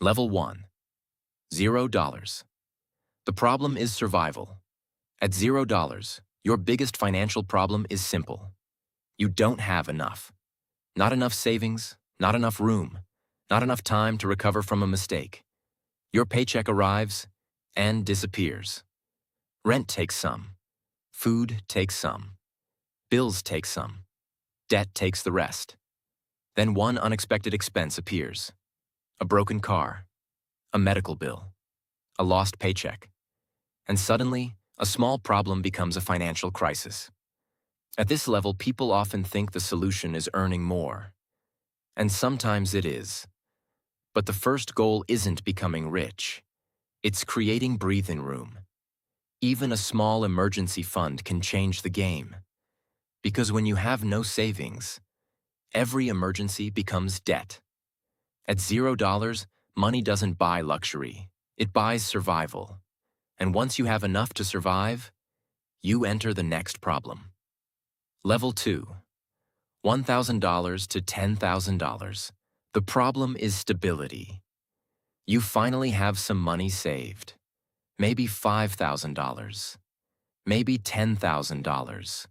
Level 1. $0. The problem is survival. At $0, your biggest financial problem is simple. You don't have enough. Not enough savings, not enough room, not enough time to recover from a mistake. Your paycheck arrives and disappears. Rent takes some. Food takes some. Bills take some. Debt takes the rest. Then one unexpected expense appears. A broken car, a medical bill, a lost paycheck. And suddenly, a small problem becomes a financial crisis. At this level, people often think the solution is earning more. And sometimes it is. But the first goal isn't becoming rich. It's creating breathing room. Even a small emergency fund can change the game. Because when you have no savings, every emergency becomes debt. At $0, money doesn't buy luxury. It buys survival. And once you have enough to survive, you enter the next problem. Level 2. $1,000 to $10,000. The problem is stability. You finally have some money saved. Maybe $5,000. Maybe $10,000.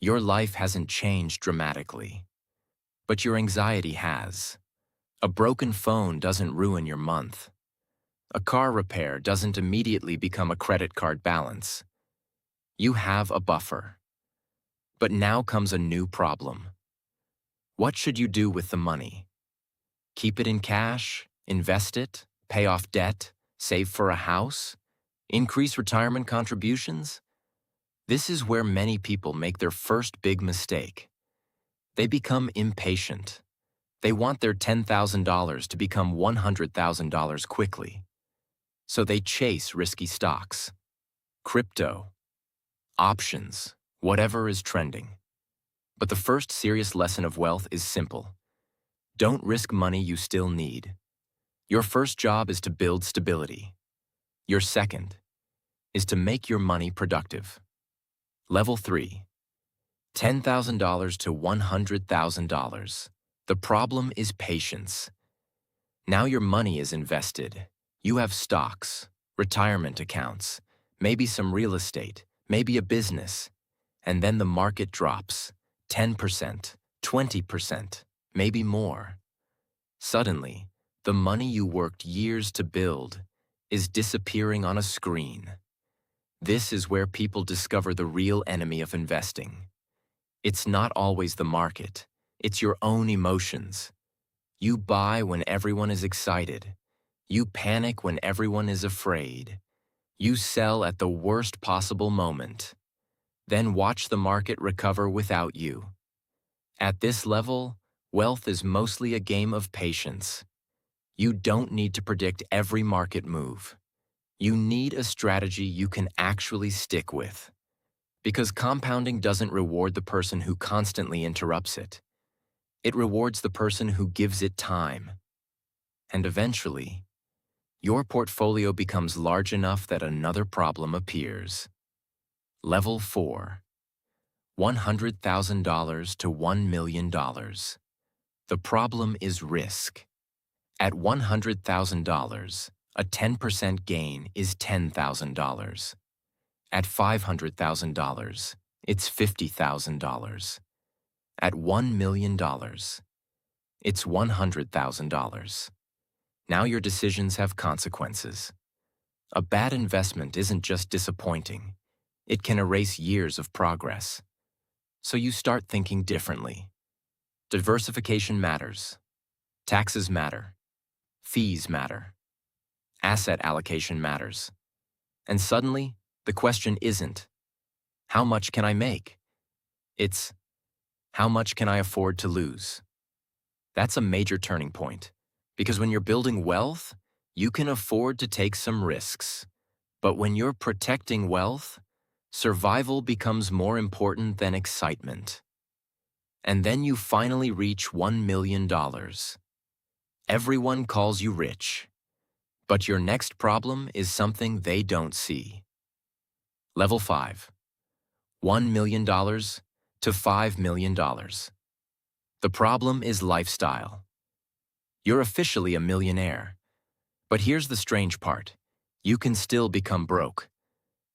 Your life hasn't changed dramatically. But your anxiety has. A broken phone doesn't ruin your month. A car repair doesn't immediately become a credit card balance. You have a buffer. But now comes a new problem. What should you do with the money? Keep it in cash, invest it, pay off debt, save for a house, increase retirement contributions? This is where many people make their first big mistake. They become impatient. They want their $10,000 to become $100,000 quickly. So they chase risky stocks, crypto, options, whatever is trending. But the first serious lesson of wealth is simple. Don't risk money you still need. Your first job is to build stability. Your second is to make your money productive. Level 3. $10,000 to $100,000. The problem is patience. Now your money is invested. You have stocks, retirement accounts, maybe some real estate, maybe a business. And then the market drops 10%, 20%, maybe more. Suddenly, the money you worked years to build is disappearing on a screen. This is where people discover the real enemy of investing. It's not always the market. It's your own emotions. You buy when everyone is excited. You panic when everyone is afraid. You sell at the worst possible moment. Then watch the market recover without you. At this level, wealth is mostly a game of patience. You don't need to predict every market move. You need a strategy you can actually stick with. Because compounding doesn't reward the person who constantly interrupts it. It rewards the person who gives it time. And eventually, your portfolio becomes large enough that another problem appears. Level 4. $100,000 to $1 million. The problem is risk. At $100,000, a 10% gain is $10,000. At $500,000, it's $50,000. At $1 million, it's $100,000. Now your decisions have consequences. A bad investment isn't just disappointing. It can erase years of progress. So you start thinking differently. Diversification matters. Taxes matter. Fees matter. Asset allocation matters. And suddenly, the question isn't, how much can I make? It's, how much can I afford to lose? That's a major turning point, because when you're building wealth, you can afford to take some risks. But when you're protecting wealth, survival becomes more important than excitement. And then you finally reach $1 million. Everyone calls you rich. But your next problem is something they don't see. Level 5. $1 million to $5 million. The problem is lifestyle. You're officially a millionaire, But here's the strange part. You can still become broke.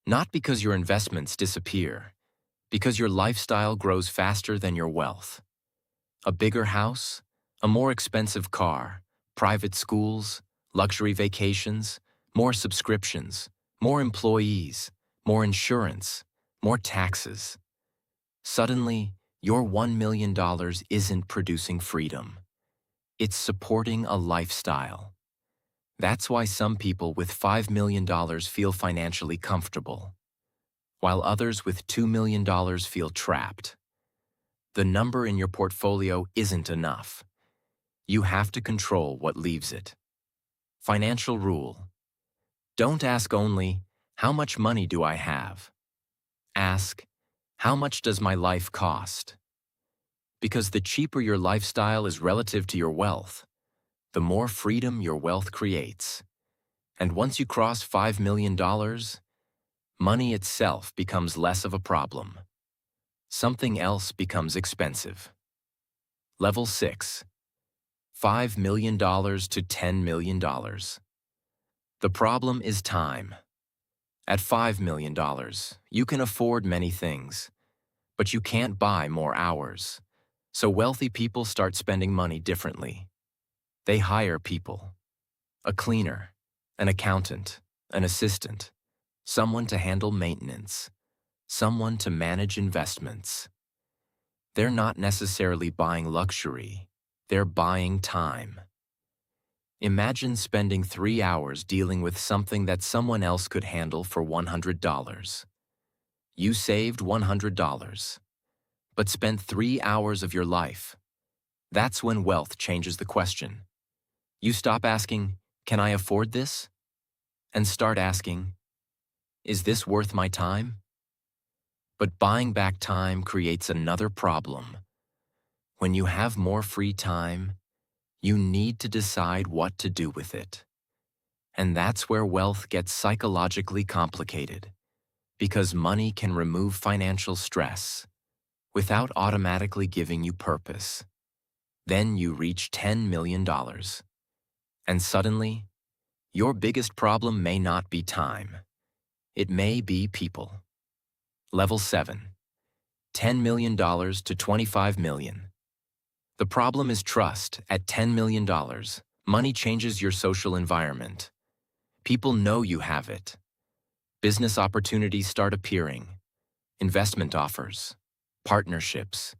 Not because your investments disappear, because your lifestyle grows faster than your wealth. A bigger house, a more expensive car, private schools, luxury vacations, more subscriptions, more employees, more insurance, more taxes. Suddenly, your $1 million isn't producing freedom. It's supporting a lifestyle. That's why some people with $5 million feel financially comfortable, while others with $2 million feel trapped. The number in your portfolio isn't enough. You have to control what leaves it. Financial rule. Don't ask only, how much money do I have? Ask, how much does my life cost? Because the cheaper your lifestyle is relative to your wealth, the more freedom your wealth creates. And once you cross $5 million, money itself becomes less of a problem. Something else becomes expensive. Level 6. $5 million to $10 million. The problem is time. At $5 million, you can afford many things, but you can't buy more hours. So wealthy people start spending money differently. They hire people. A cleaner, an accountant, an assistant, someone to handle maintenance, someone to manage investments. They're not necessarily buying luxury, they're buying time. Imagine spending 3 hours dealing with something that someone else could handle for $100. You saved $100, but spent 3 hours of your life. That's when wealth changes the question. You stop asking, can I afford this? And start asking, is this worth my time? But buying back time creates another problem. When you have more free time, you need to decide what to do with it. And that's where wealth gets psychologically complicated, because money can remove financial stress without automatically giving you purpose. Then you reach $10 million. And suddenly, your biggest problem may not be time. It may be people. Level 7. $10 million to $25 million. The problem is trust. At $10 million, money changes your social environment. People know you have it. Business opportunities start appearing. Investment offers, partnerships,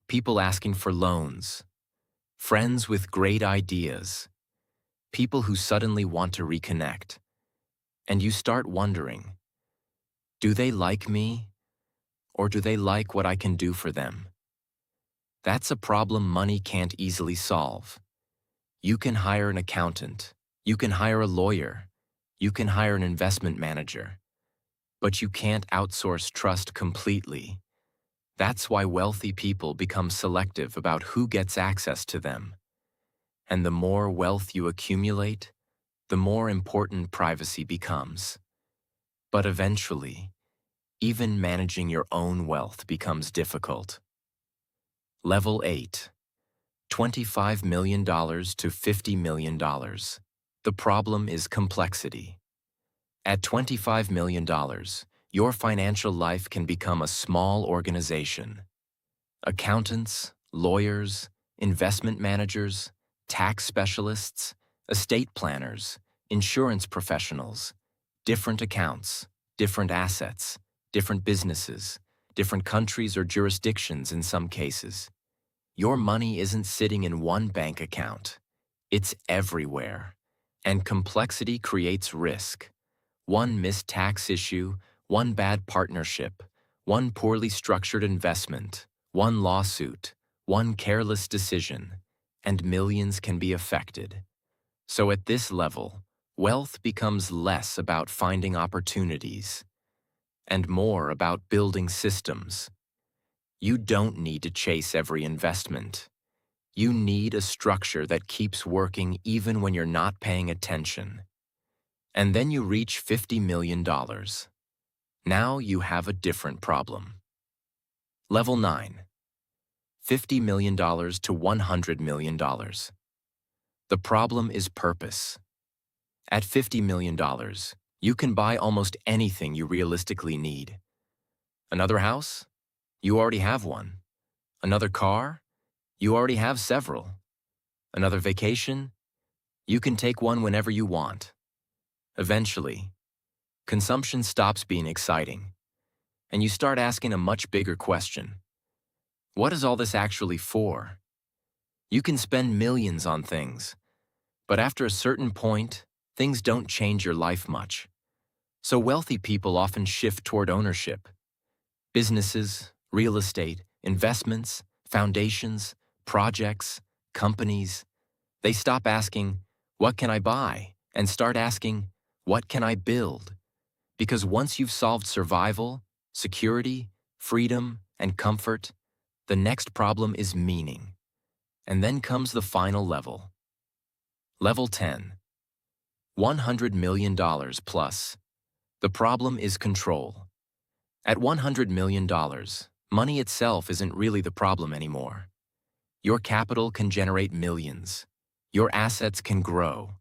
people asking for loans, friends with great ideas, people who suddenly want to reconnect. And you start wondering, do they like me, or do they like what I can do for them? That's a problem money can't easily solve. You can hire an accountant, you can hire a lawyer, you can hire an investment manager, but you can't outsource trust completely. That's why wealthy people become selective about who gets access to them. And the more wealth you accumulate, the more important privacy becomes. But eventually, even managing your own wealth becomes difficult. Level 8. $25 million to $50 million. The problem is complexity. At $25 million, your financial life can become a small organization. Accountants, lawyers, investment managers, tax specialists, estate planners, insurance professionals, different accounts, different assets, different businesses, different countries or jurisdictions in some cases. Your money isn't sitting in one bank account. It's everywhere. And complexity creates risk. One missed tax issue, one bad partnership, one poorly structured investment, one lawsuit, one careless decision, and millions can be affected. So at this level, wealth becomes less about finding opportunities and more about building systems. You don't need to chase every investment. You need a structure that keeps working even when you're not paying attention. And then you reach $50 million. Now you have a different problem. Level 9. $50 million to $100 million. The problem is purpose. At $50 million, you can buy almost anything you realistically need. Another house? You already have one. Another car? You already have several. Another vacation? You can take one whenever you want. Eventually, consumption stops being exciting, and you start asking a much bigger question. What is all this actually for? You can spend millions on things, but after a certain point, things don't change your life much. So wealthy people often shift toward ownership. Businesses, real estate, investments, foundations, projects, companies. They stop asking, what can I buy? And start asking, what can I build? Because once you've solved survival, security, freedom, and comfort, the next problem is meaning. And then comes the final level. Level 10. $100 million plus. The problem is control. At $100 million, money itself isn't really the problem anymore. Your capital can generate millions. Your assets can grow.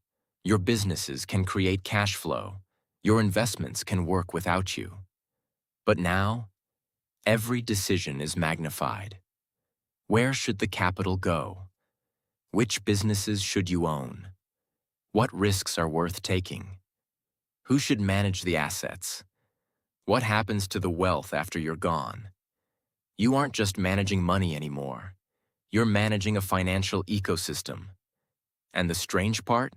Your businesses can create cash flow. Your investments can work without you. But now, every decision is magnified. Where should the capital go? Which businesses should you own? What risks are worth taking? Who should manage the assets? What happens to the wealth after you're gone? You aren't just managing money anymore. You're managing a financial ecosystem. And the strange part?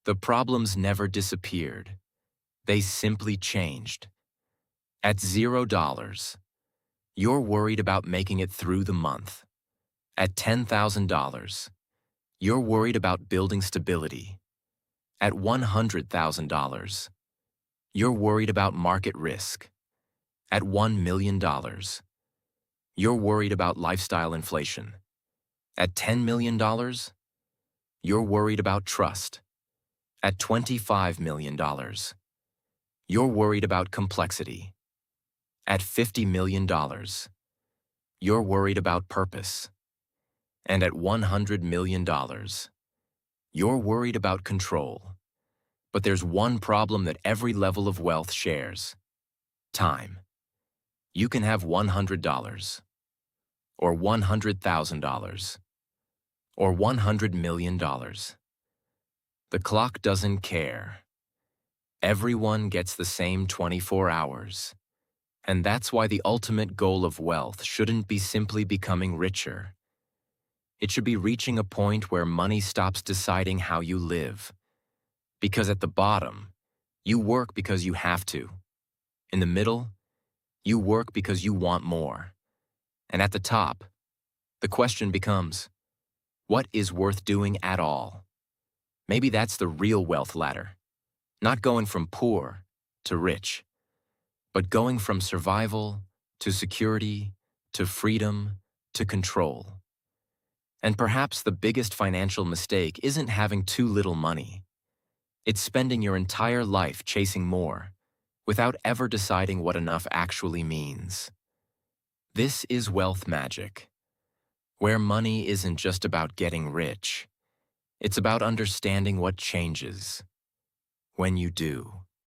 The problems never disappeared. They simply changed. At $0, you're worried about making it through the month. At $10,000, you're worried about building stability. At $100,000, you're worried about market risk. At $1 million, you're worried about lifestyle inflation. At $10 million, you're worried about trust. At $25 million, you're worried about complexity. At $50 million, you're worried about purpose. And at $100 million, you're worried about control. But there's one problem that every level of wealth shares: time. You can have $100, or $100,000, or $100 million. The clock doesn't care. Everyone gets the same 24 hours. And that's why the ultimate goal of wealth shouldn't be simply becoming richer. It should be reaching a point where money stops deciding how you live. Because at the bottom, you work because you have to. In the middle, you work because you want more. And at the top, the question becomes, what is worth doing at all? Maybe that's the real wealth ladder. Not going from poor to rich, but going from survival to security to freedom to control. And perhaps the biggest financial mistake isn't having too little money. It's spending your entire life chasing more, without ever deciding what enough actually means. This is wealth magic, where money isn't just about getting rich. It's about understanding what changes when you do.